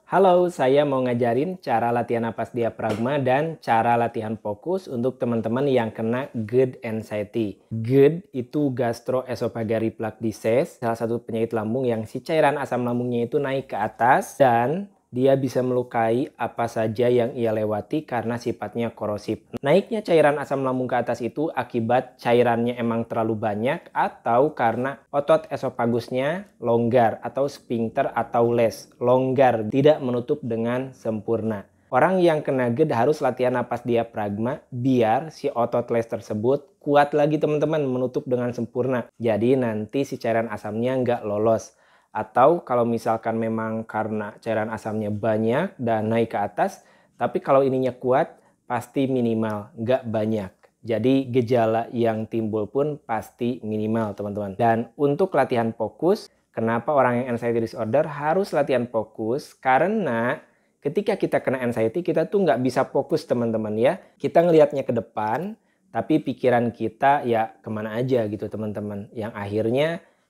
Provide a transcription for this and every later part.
Halo, saya mau ngajarin cara latihan napas diafragma dan cara latihan fokus untuk teman-teman yang kena GERD anxiety. GERD itu gastroesophageal reflux disease, salah satu penyakit lambung yang si cairan asam lambungnya itu naik ke atas dan dia bisa melukai apa saja yang ia lewati karena sifatnya korosif. Naiknya cairan asam lambung ke atas itu akibat cairannya emang terlalu banyak atau karena otot esofagusnya longgar atau sphincter atau les. Longgar, tidak menutup dengan sempurna. Orang yang kena GERD harus latihan napas diafragma biar si otot les tersebut kuat lagi teman-teman, menutup dengan sempurna. Jadi nanti si cairan asamnya nggak lolos. Atau kalau misalkan memang karena cairan asamnya banyak dan naik ke atas, tapi kalau ininya kuat pasti minimal, nggak banyak. Jadi gejala yang timbul pun pasti minimal teman-teman. Dan untuk latihan fokus, kenapa orang yang anxiety disorder harus latihan fokus? Karena ketika kita kena anxiety, kita tuh nggak bisa fokus teman-teman ya. Kita ngelihatnya ke depan, tapi pikiran kita ya kemana aja gitu teman-teman. Yang akhirnya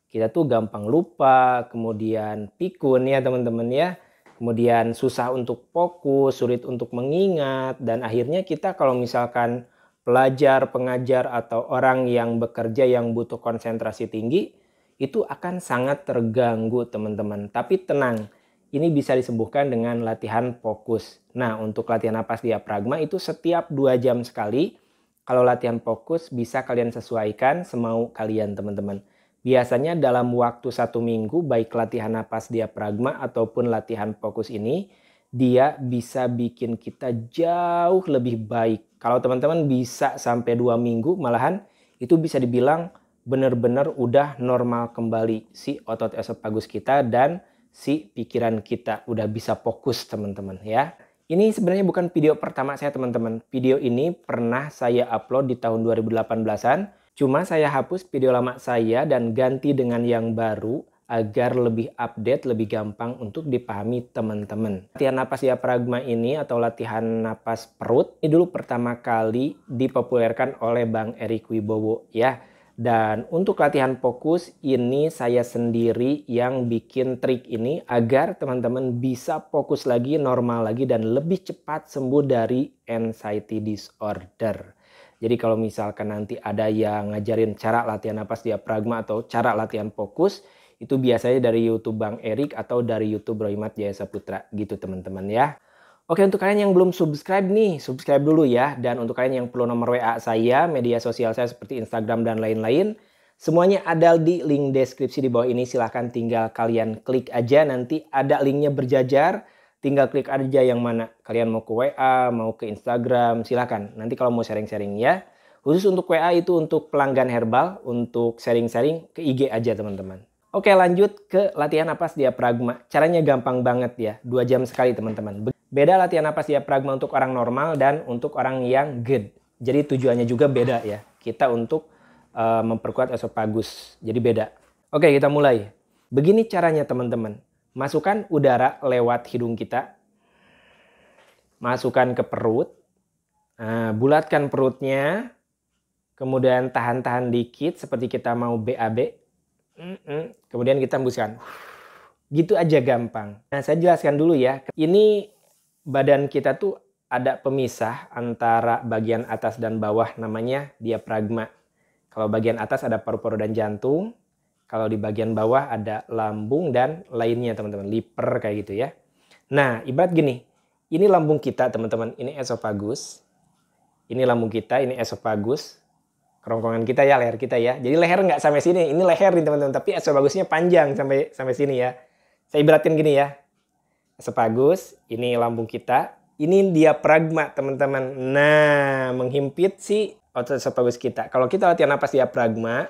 kita tuh gampang lupa, kemudian pikun ya teman-teman ya. Kemudian susah untuk fokus, sulit untuk mengingat, dan akhirnya kita kalau misalkan pelajar, pengajar, atau orang yang bekerja yang butuh konsentrasi tinggi, itu akan sangat terganggu teman-teman. Tapi tenang, ini bisa disembuhkan dengan latihan fokus. Nah, untuk latihan napas diafragma itu setiap 2 jam sekali. Kalau latihan fokus bisa kalian sesuaikan semau kalian teman-teman. Biasanya dalam waktu 1 minggu, baik latihan napas diafragma ataupun latihan fokus ini, dia bisa bikin kita jauh lebih baik. Kalau teman-teman bisa sampai 2 minggu, malahan itu bisa dibilang benar-benar udah normal kembali si otot esofagus kita dan si pikiran kita. Udah bisa fokus teman-teman ya. Ini sebenarnya bukan video pertama saya teman-teman. Video ini pernah saya upload di tahun 2018-an. Cuma saya hapus video lama saya dan ganti dengan yang baru agar lebih update, lebih gampang untuk dipahami teman-teman. Latihan napas diafragma ini atau latihan napas perut ini dulu pertama kali dipopulerkan oleh Bang Erik Wibowo ya. Dan untuk latihan fokus ini saya sendiri yang bikin trik ini agar teman-teman bisa fokus lagi, normal lagi, dan lebih cepat sembuh dari anxiety disorder. Jadi kalau misalkan nanti ada yang ngajarin cara latihan napas diafragma atau cara latihan fokus, itu biasanya dari YouTube Bang Erik atau dari YouTube Rohimat Jaya Saputra gitu teman-teman ya. Oke, untuk kalian yang belum subscribe nih, subscribe dulu ya. Dan untuk kalian yang perlu nomor WA saya, media sosial saya seperti Instagram dan lain-lain, semuanya ada di link deskripsi di bawah ini. Silahkan tinggal kalian klik aja, nanti ada linknya berjajar. Tinggal klik aja yang mana. Kalian mau ke WA, mau ke Instagram, silahkan. Nanti kalau mau sharing-sharing ya. Khusus untuk WA itu untuk pelanggan herbal, untuk sharing-sharing ke IG aja teman-teman. Oke, lanjut ke latihan napas diafragma. Caranya gampang banget ya, 2 jam sekali teman-teman. Beda latihan napas diafragma untuk orang normal dan untuk orang yang GERD. Jadi tujuannya juga beda ya. Kita untuk memperkuat esofagus. Jadi beda. Oke, kita mulai. Begini caranya teman-teman. Masukkan udara lewat hidung kita. Masukkan ke perut. Nah, bulatkan perutnya. Kemudian tahan-tahan dikit seperti kita mau BAB. Kemudian kita hembuskan. Gitu aja gampang. Nah, saya jelaskan dulu ya. Ini badan kita tuh ada pemisah antara bagian atas dan bawah, namanya diafragma. Kalau bagian atas ada paru-paru dan jantung. Kalau di bagian bawah ada lambung dan lainnya teman-teman. Liver kayak gitu ya. Nah, ibarat gini. Ini lambung kita teman-teman. Ini esofagus. Ini lambung kita. Ini esofagus. Kerongkongan kita ya, leher kita ya. Jadi leher nggak sampai sini. Ini leher nih teman-teman. Tapi esofagusnya panjang sampai sini ya. Saya ibaratin gini ya. Esofagus. Ini lambung kita. Ini diafragma teman-teman. Nah, menghimpit si otot esofagus kita. Kalau kita latihan napas diafragma,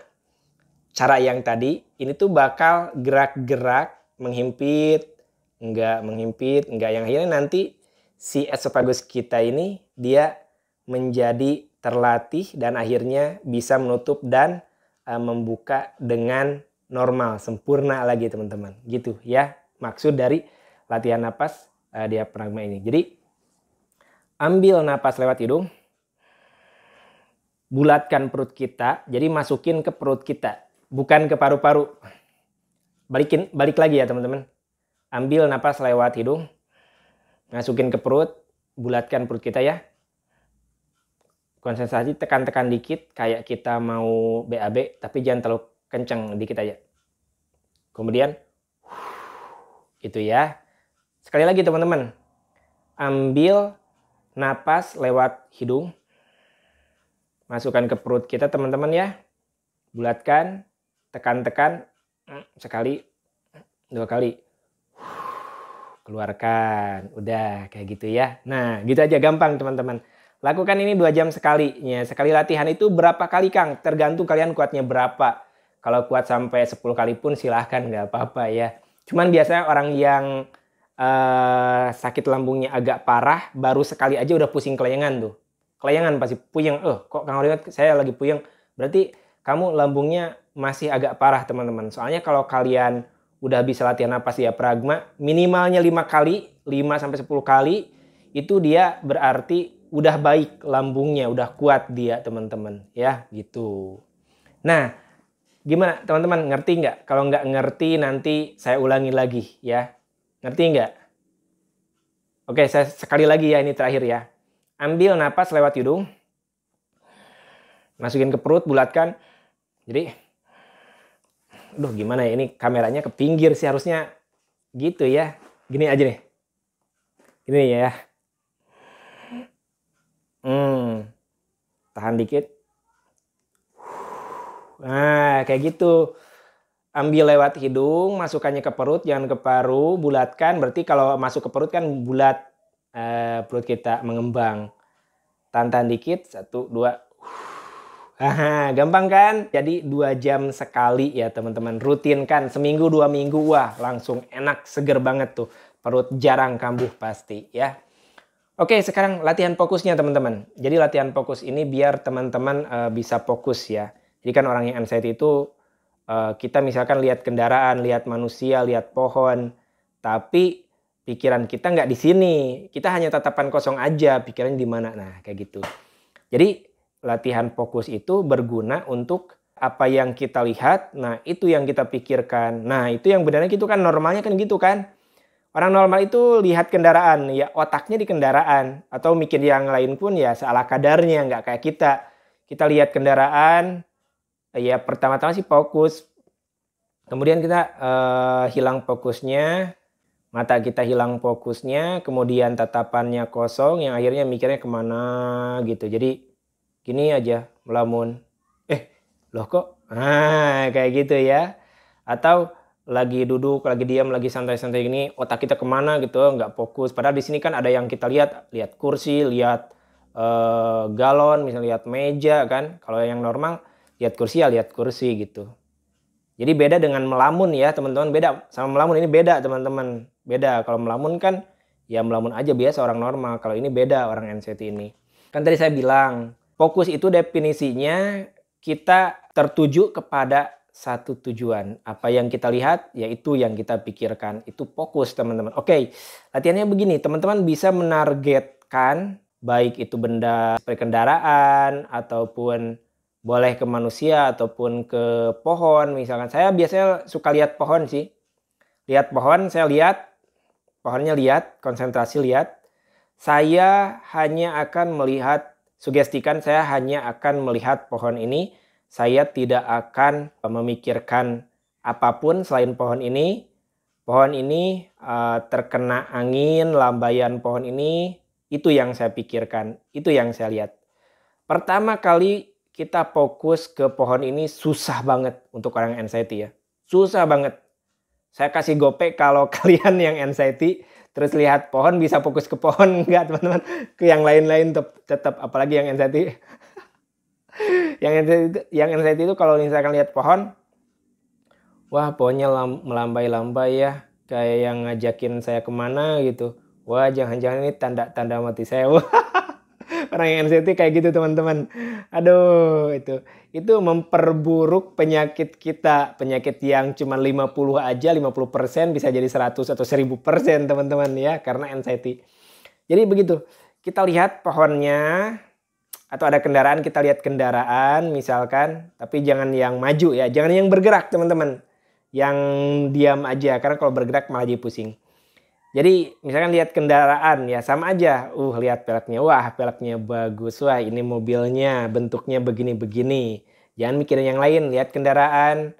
cara yang tadi, ini tuh bakal gerak-gerak, menghimpit, enggak. Yang akhirnya nanti si esofagus kita ini, dia menjadi terlatih dan akhirnya bisa menutup dan membuka dengan normal, sempurna lagi teman-teman. Gitu ya, maksud dari latihan napas diafragma ini. Jadi, ambil napas lewat hidung, bulatkan perut kita, jadi masukin ke perut kita. Bukan ke paru-paru. Balik lagi ya teman-teman. Ambil napas lewat hidung. Masukin ke perut, bulatkan perut kita ya. Konsentrasi, tekan-tekan dikit kayak kita mau BAB, tapi jangan terlalu kenceng, dikit aja. Kemudian itu ya. Sekali lagi teman-teman, ambil napas lewat hidung, masukkan ke perut kita teman-teman ya. Bulatkan, tekan-tekan, sekali, 2 kali. Keluarkan, udah kayak gitu ya. Nah gitu aja, gampang teman-teman. Lakukan ini 2 jam sekali. Ya, sekali latihan itu berapa kali Kang? Tergantung kalian kuatnya berapa. Kalau kuat sampai 10 kali pun silahkan, nggak apa-apa ya. Cuman biasanya orang yang sakit lambungnya agak parah, baru sekali aja udah pusing kelayangan tuh. Kelayangan pasti puyeng. Kok Kang Oliver saya lagi puyeng? Berarti kamu lambungnya masih agak parah teman-teman. Soalnya kalau kalian udah bisa latihan napas diafragma, minimalnya 5 kali, 5-10 kali, itu dia berarti udah baik lambungnya, udah kuat dia teman-teman ya gitu. Nah gimana teman-teman, ngerti nggak? Kalau nggak ngerti nanti saya ulangi lagi ya. Ngerti nggak? Oke, saya sekali lagi ya, ini terakhir ya. Ambil napas lewat hidung, masukin ke perut, bulatkan. Jadi gimana ya, ini kameranya ke pinggir sih harusnya gitu ya. Gini aja nih. Gini ya. Tahan dikit. Nah, kayak gitu. Ambil lewat hidung, masukannya ke perut, jangan ke paru, bulatkan. Berarti kalau masuk ke perut kan bulat, perut kita mengembang. Tahan dikit, 1, 2. Gampang kan? Jadi 2 jam sekali ya teman-teman. Rutinkan seminggu 2 minggu, wah langsung enak, seger banget tuh. Perut jarang kambuh pasti ya. Oke, sekarang latihan fokusnya teman-teman. Jadi latihan fokus ini biar teman-teman bisa fokus ya. Jadi kan orang yang anxiety itu kita misalkan lihat kendaraan, lihat manusia, lihat pohon, tapi pikiran kita nggak di sini. Kita hanya tatapan kosong aja, pikirannya di mana. Nah, kayak gitu. Jadi latihan fokus itu berguna untuk apa yang kita lihat, nah itu yang kita pikirkan. Nah itu yang benarnya gitu kan, normalnya kan gitu kan. Orang normal itu lihat kendaraan, ya otaknya di kendaraan. Atau mikir yang lain pun ya salah kadarnya, nggak kayak kita. Kita lihat kendaraan, ya pertama-tama sih fokus. Kemudian kita hilang fokusnya, mata kita hilang fokusnya, kemudian tatapannya kosong, yang akhirnya mikirnya kemana gitu. Jadi gini aja, melamun. Loh kok? Nah, kayak gitu ya. Atau lagi duduk, lagi diam, lagi santai-santai gini, otak kita kemana gitu, nggak fokus. Padahal di sini kan ada yang kita lihat kursi, lihat galon, misalnya lihat meja kan. Kalau yang normal, lihat kursi ya lihat kursi gitu. Jadi beda dengan melamun ya teman-teman, beda. Sama melamun ini beda teman-teman. Beda, kalau melamun kan ya melamun aja biasa orang normal. Kalau ini beda orang anxiety ini. Kan tadi saya bilang, fokus itu definisinya kita tertuju kepada satu tujuan. Apa yang kita lihat, yaitu yang kita pikirkan. Itu fokus teman-teman. Oke, latihannya begini. Teman-teman bisa menargetkan, baik itu benda seperti kendaraan, ataupun boleh ke manusia, ataupun ke pohon. Misalkan saya biasanya suka lihat pohon sih. Lihat pohon, saya lihat. Pohonnya lihat, konsentrasi lihat. Saya hanya akan melihat, sugestikan saya hanya akan melihat pohon ini. Saya tidak akan memikirkan apapun selain pohon ini. Pohon ini terkena angin, lambaian pohon ini, itu yang saya pikirkan, itu yang saya lihat. Pertama kali kita fokus ke pohon ini susah banget untuk orang anxiety ya. Susah banget. Saya kasih gopek kalau kalian yang anxiety terus lihat pohon bisa fokus ke pohon, enggak teman-teman, ke yang lain-lain tetap, apalagi yang anxiety. yang anxiety itu kalau misalkan lihat pohon, wah pohonnya melambai-lambai ya, kayak yang ngajakin saya kemana gitu. Wah jangan-jangan ini tanda-tanda mati saya. Orang yang anxiety kayak gitu teman-teman. Aduh, itu memperburuk penyakit kita. Penyakit yang cuma 50 aja, 50% bisa jadi 100 atau 1000% teman-teman ya, karena anxiety. Jadi begitu, kita lihat pohonnya, atau ada kendaraan, kita lihat kendaraan misalkan, tapi jangan yang maju ya, jangan yang bergerak teman-teman. Yang diam aja, karena kalau bergerak malah jadi pusing. Jadi misalkan lihat kendaraan ya sama aja. Lihat peleknya. Wah, peleknya bagus. Wah, ini mobilnya bentuknya begini-begini. Jangan mikirin yang lain, lihat kendaraan.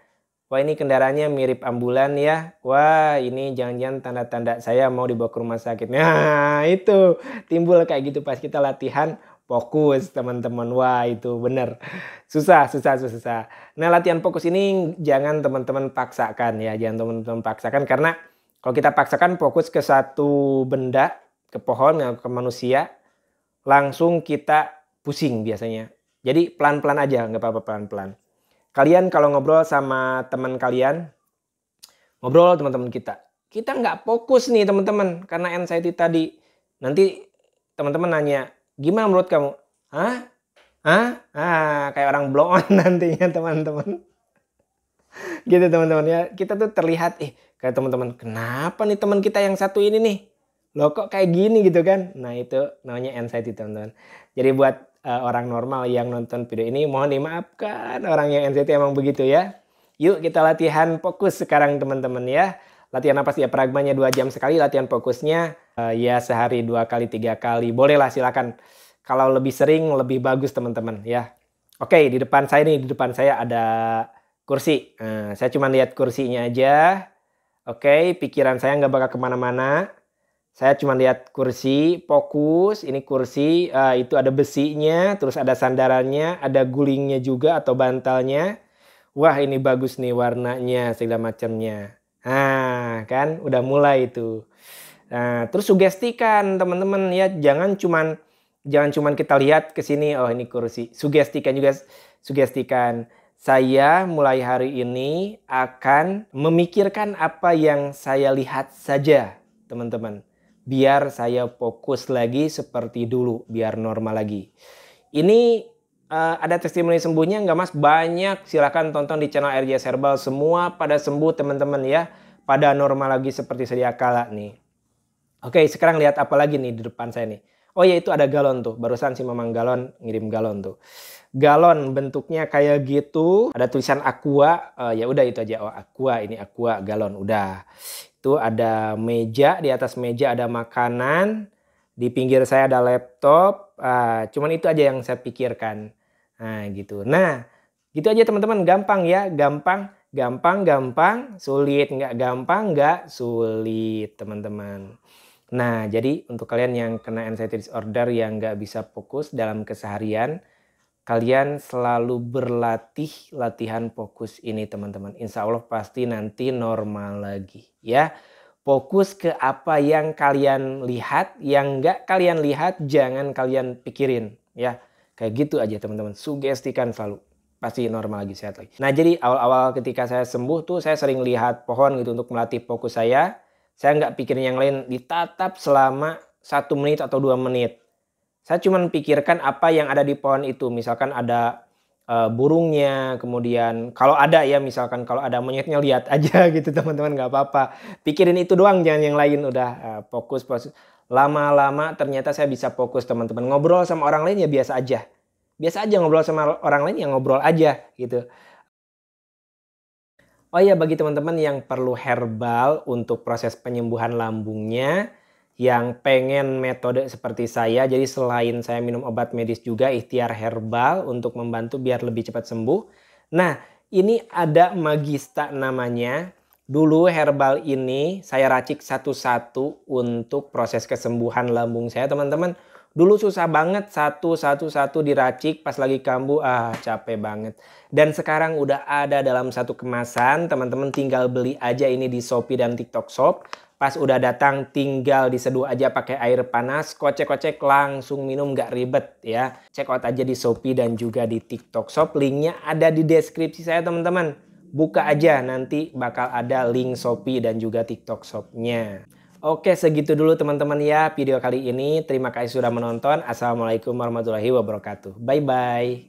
Wah, ini kendaraannya mirip ambulan ya. Wah, ini jangan-jangan tanda-tanda saya mau dibawa ke rumah sakit. Nah, itu timbul kayak gitu pas kita latihan fokus, teman-teman. Wah, itu bener. Susah, susah, susah, susah. Nah, latihan fokus ini jangan teman-teman paksakan ya. Jangan teman-teman paksakan karena kalau kita paksakan fokus ke satu benda, ke pohon, ke manusia, langsung kita pusing biasanya. Jadi pelan-pelan aja, nggak apa-apa pelan-pelan. Kalian kalau ngobrol sama teman kalian, ngobrol teman-teman kita. Kita nggak fokus nih teman-teman karena anxiety tadi. Nanti teman-teman nanya, gimana menurut kamu? Hah? Hah? Kayak orang blow on nantinya teman-teman. Gitu teman-teman ya. Kita tuh terlihat, kayak teman-teman, kenapa nih teman kita yang satu ini nih? Loh kok kayak gini gitu kan? Nah itu namanya anxiety teman-teman. Jadi buat orang normal yang nonton video ini mohon dimaafkan orang yang anxiety emang begitu ya. Yuk kita latihan fokus sekarang teman-teman ya. Latihan napas diafragmanya 2 jam sekali, latihan fokusnya ya sehari 2 kali 3 kali. Bolehlah silakan. Kalau lebih sering lebih bagus teman-teman ya. Oke, di depan saya nih, di depan saya ada kursi. Nah, saya cuma lihat kursinya aja. Oke, pikiran saya nggak bakal kemana-mana. Saya cuma lihat kursi, fokus. Ini kursi, itu ada besinya, terus ada sandarannya, ada gulingnya juga atau bantalnya. Wah, ini bagus nih warnanya, segala macamnya. Nah, kan udah mulai itu. Nah, terus sugestikan teman-teman ya, jangan cuman kita lihat ke sini, oh ini kursi. Sugestikan juga, sugestikan. Saya mulai hari ini akan memikirkan apa yang saya lihat saja, teman-teman. Biar saya fokus lagi seperti dulu, biar normal lagi. Ini ada testimoni sembuhnya nggak mas? Banyak, silahkan tonton di channel RJS Herbal. Semua pada sembuh teman-teman ya. Pada normal lagi seperti sedia kala nih. Oke, sekarang lihat apa lagi nih di depan saya nih. Oh ya, itu ada galon tuh. Barusan si Mamang Galon ngirim galon tuh. Galon bentuknya kayak gitu. Ada tulisan Aqua. Ya udah itu aja. Oh Aqua, ini Aqua galon. Udah. Itu ada meja. Di atas meja ada makanan. Di pinggir saya ada laptop. Cuman itu aja yang saya pikirkan. Nah gitu. Nah gitu aja teman-teman. Gampang ya. Gampang. Gampang. Sulit nggak gampang. Nggak sulit teman-teman. Nah, jadi untuk kalian yang kena anxiety disorder yang nggak bisa fokus dalam keseharian, kalian selalu berlatih latihan fokus ini teman-teman. Insya Allah pasti nanti normal lagi ya. Fokus ke apa yang kalian lihat, yang nggak kalian lihat jangan kalian pikirin ya. Kayak gitu aja teman-teman, sugestikan selalu. Pasti normal lagi, sehat lagi. Nah jadi awal-awal ketika saya sembuh tuh saya sering lihat pohon gitu untuk melatih fokus saya. Saya nggak pikirin yang lain, ditatap selama 1 menit atau 2 menit. Saya cuma pikirkan apa yang ada di pohon itu. Misalkan ada burungnya, kemudian kalau ada ya misalkan kalau ada monyetnya lihat aja gitu teman-teman, nggak apa-apa. Pikirin itu doang, jangan yang lain, udah fokus. Lama-lama ternyata saya bisa fokus teman-teman. Ngobrol sama orang lain ya biasa aja. Biasa aja ngobrol sama orang lain ya ngobrol aja gitu. Oh ya, bagi teman-teman yang perlu herbal untuk proses penyembuhan lambungnya, yang pengen metode seperti saya, jadi selain saya minum obat medis juga ikhtiar herbal untuk membantu biar lebih cepat sembuh. Nah, ini ada Magista namanya. Dulu herbal ini saya racik satu-satu untuk proses kesembuhan lambung saya teman-teman. Dulu susah banget satu-satu diracik pas lagi kambuh, capek banget. Dan sekarang udah ada dalam satu kemasan, teman-teman tinggal beli aja ini di Shopee dan TikTok Shop. Pas udah datang tinggal diseduh aja pakai air panas, kocek-kocek langsung minum gak ribet ya. Check out aja di Shopee dan juga di TikTok Shop, linknya ada di deskripsi saya teman-teman. Buka aja, nanti bakal ada link Shopee dan juga TikTok Shop-nya. Oke, segitu dulu teman-teman ya video kali ini. Terima kasih sudah menonton. Assalamualaikum warahmatullahi wabarakatuh. Bye-bye.